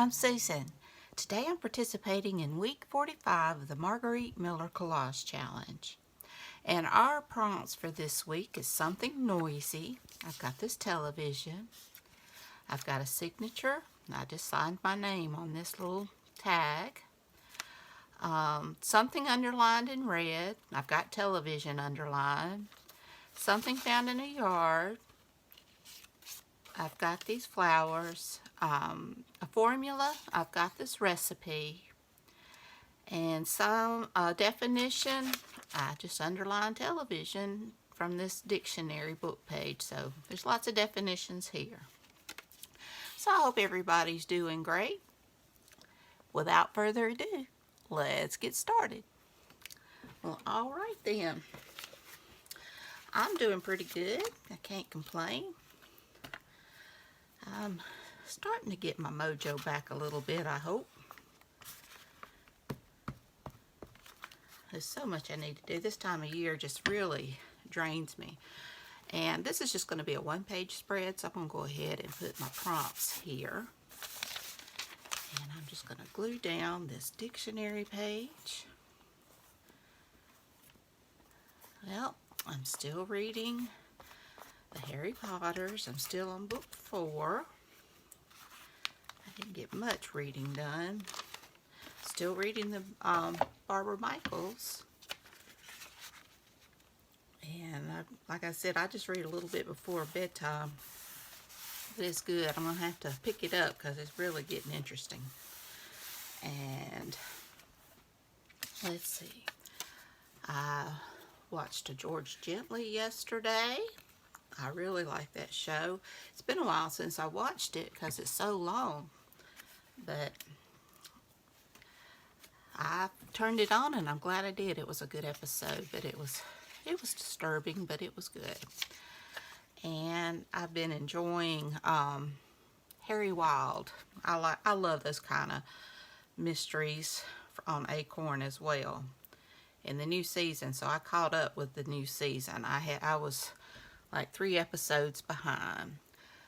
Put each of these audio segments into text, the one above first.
I'm Susan. Today I'm participating in week 45 of the Margarete Miller Collage Challenge. And our prompts for this week is something noisy. I've got this television. I've got a signature. I just signed my name on this little tag. Something underlined in red. I've got television underlined. Something found in a yard. I've got these flowers, a formula, I've got this recipe, and some definition. I just underlined television from this dictionary book page, so there's lots of definitions here. So I hope everybody's doing great. Without further ado, let's get started. Well, all right then. I'm doing pretty good. I can't complain. I'm starting to get my mojo back a little bit, I hope. There's so much I need to do. This time of year just really drains me. And this is just going to be a one-page spread, so I'm going to go ahead and put my prompts here. And I'm just going to glue down this dictionary page. Well, I'm still reading the Harry Potters. I'm still on book 4. I didn't get much reading done. Still reading the Barbara Michaels. And like I said, I just read a little bit before bedtime. But it's good. I'm going to have to pick it up because it's really getting interesting. And let's see. I watched a George Gently yesterday. I really like that show. It's been a while since I watched it because it's so long. But I turned it on and I'm glad I did. It was a good episode, but it was disturbing, but it was good. And I've been enjoying Harry Wild. I love those kind of mysteries on Acorn as well. In the new season, so I caught up with the new season. I was like 3 episodes behind.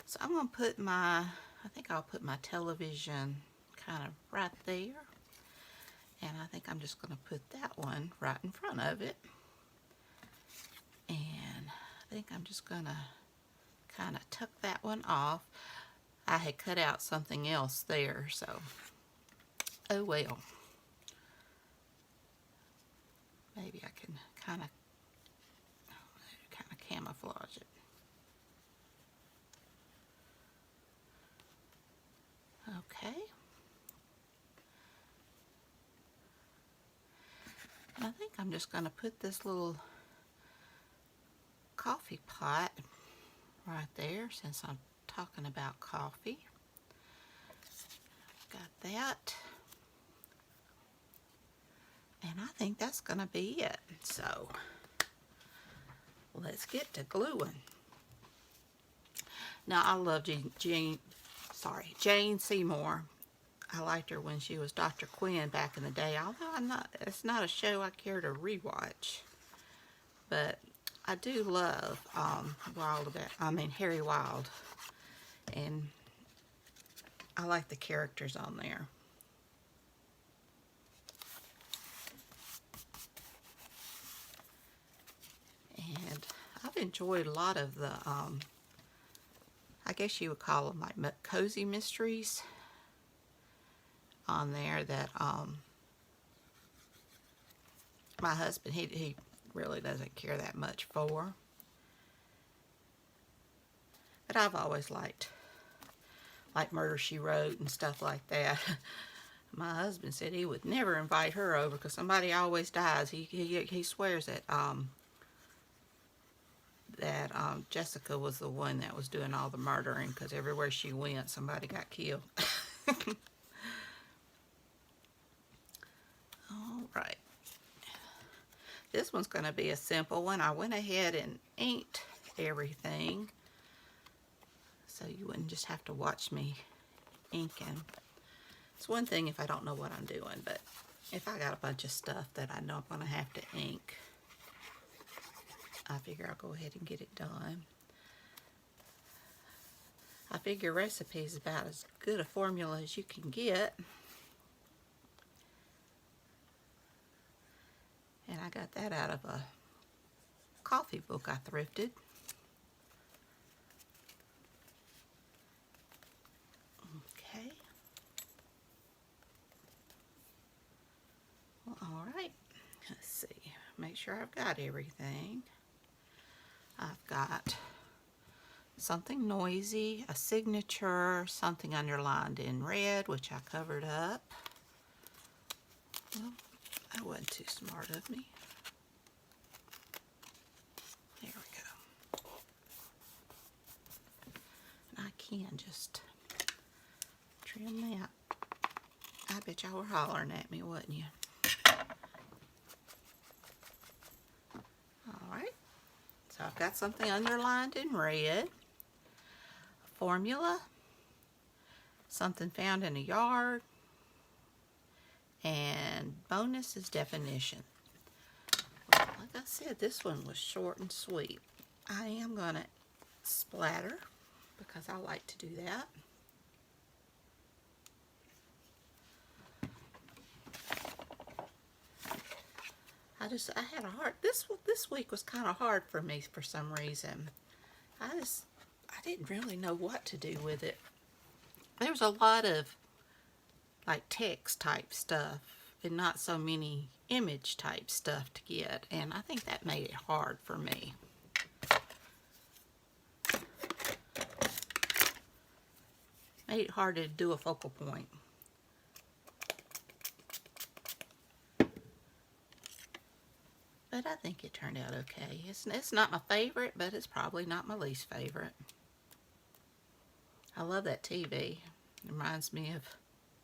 So I'm going to put I think I'll put my television kind of right there. And I think I'm just going to put that one right in front of it. And I think I'm just going to kind of tuck that one off. I had cut out something else there, so oh well. Maybe I can kind of camouflage it. Okay. And I think I'm just going to put this little coffee pot right there since I'm talking about coffee. Got that. And I think that's going to be it. So let's get to gluing. Now I love Jane Seymour. I liked her when she was Dr. Quinn back in the day. Although it's not a show I care to rewatch. But I do love Harry Wild. And I like the characters on there. And I've enjoyed a lot of the, I guess you would call them like cozy mysteries on there that my husband, he really doesn't care that much for. But I've always liked Murder, She Wrote and stuff like that. My husband said he would never invite her over because somebody always dies. He swears that Jessica was the one that was doing all the murdering because everywhere she went, somebody got killed. All right. This one's going to be a simple one. I went ahead and inked everything so you wouldn't just have to watch me inking. It's one thing if I don't know what I'm doing, but if I got a bunch of stuff that I know I'm going to have to ink, I figure I'll go ahead and get it done. I figure recipe is about as good a formula as you can get. And I got that out of a coffee book I thrifted. Okay. Well, all right. Let's see. Make sure I've got everything. I've got something noisy, a signature, something underlined in red, which I covered up. Well, that wasn't too smart of me. There we go. And I can just trim that. I bet y'all were hollering at me, wasn't you? Alright, so I've got something underlined in red. Formula, something found in a yard, and bonus is definition. Well, like I said, this one was short and sweet. I am going to splatter because I like to do that. I had a hard, this week was kind of hard for me for some reason. I didn't really know what to do with it. There's a lot of like text type stuff and not so many image type stuff to get, and I think that made it hard for me. Made it hard to do a focal point. But I think it turned out okay. It's not my favorite, but it's probably not my least favorite. I love that TV. It reminds me of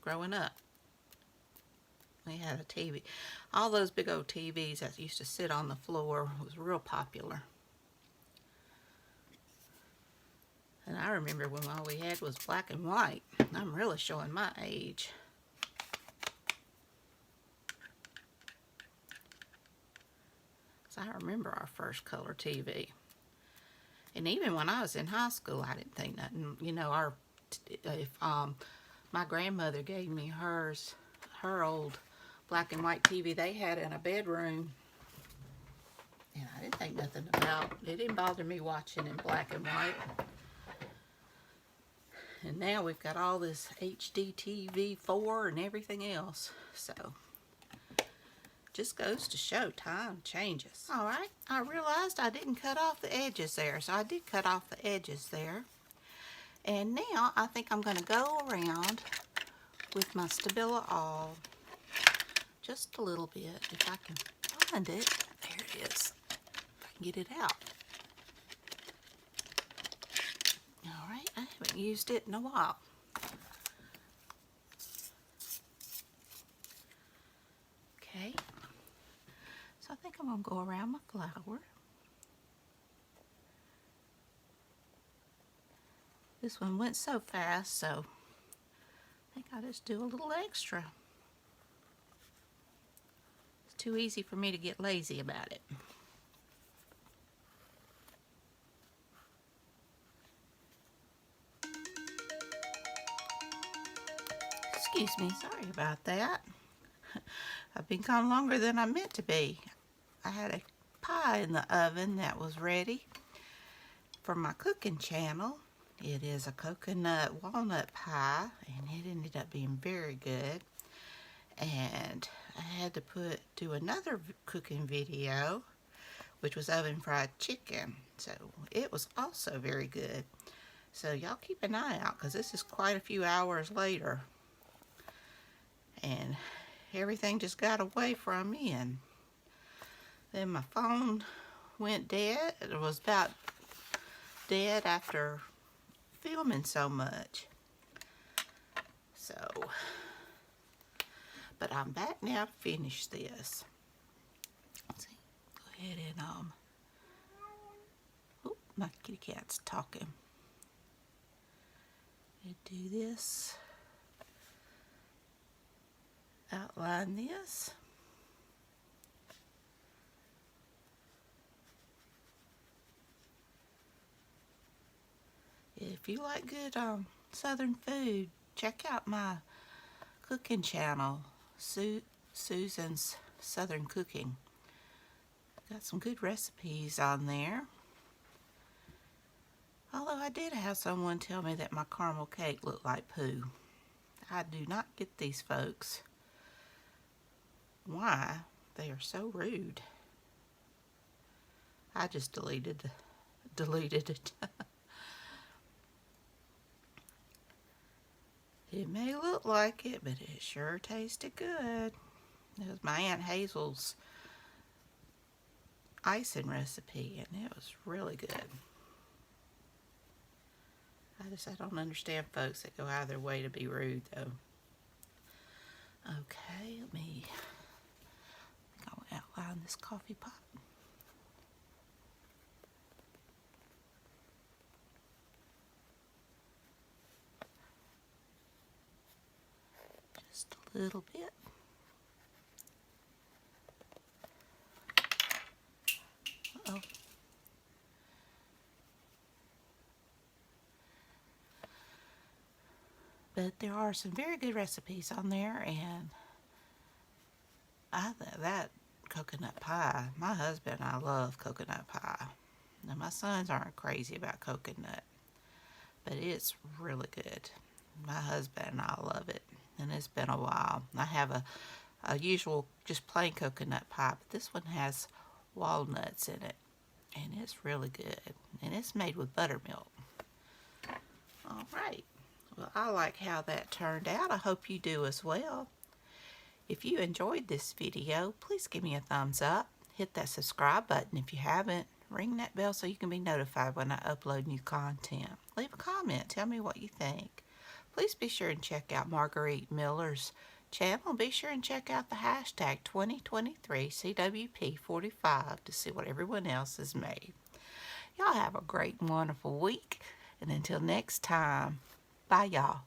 growing up. We had a TV. All those big old TVs that used to sit on the floor was real popular. And I remember when all we had was black and white. I'm really showing my age. I remember our first color TV. And even when I was in high school, I didn't think nothing. You know, my grandmother gave me her old black and white TV they had in a bedroom. And I didn't think nothing about it. It didn't bother me watching in black and white. And now we've got all this HD TV 4 and everything else. So just goes to show time changes. Alright, I realized I didn't cut off the edges there, so I did cut off the edges there. And now I think I'm going to go around with my Stabilo All just a little bit, if I can find it. There it is. If I can get it out. Alright, I haven't used it in a while. Okay. I think I'm going to go around my flower. This one went so fast, so I think I'll just do a little extra. It's too easy for me to get lazy about it. Excuse me, sorry about that. I've been gone longer than I meant to be. I had a pie in the oven that was ready for my cooking channel. It is a coconut walnut pie, and it ended up being very good. And I had to do another cooking video, which was oven fried chicken. So it was also very good. So y'all keep an eye out, because this is quite a few hours later. And everything just got away from me, and then my phone went dead. It was about dead after filming so much. So, but I'm back now to finish this. Let's see. Go ahead and oh, my kitty cat's talking. Do this. Outline this. if you like good Southern food, check out my cooking channel, Susan's Southern Cooking. Got some good recipes on there. Although I did have someone tell me that my caramel cake looked like poo. I do not get these folks. Why? They are so rude. I just deleted it. It may look like it, but it sure tasted good. It was my Aunt Hazel's icing recipe, and it was really good. I don't understand folks that go out of their way to be rude, though. Okay, I think I'll outline this coffee pot. Just a little bit. Uh-oh. But there are some very good recipes on there, and that coconut pie, my husband and I love coconut pie. Now, my sons aren't crazy about coconut, but it's really good. My husband and I love it, and it's been a while. I have a usual just plain coconut pie, but this one has walnuts in it, and it's really good, and it's made with buttermilk. All right. Well, I like how that turned out. I hope you do as well. If you enjoyed this video, please give me a thumbs up. Hit that subscribe button if you haven't. Ring that bell so you can be notified when I upload new content. Leave a comment. Tell me what you think. Please be sure and check out Margarete Miller's channel. Be sure and check out the hashtag 2023CWP45 to see what everyone else has made. Y'all have a great and wonderful week. And until next time, bye, y'all.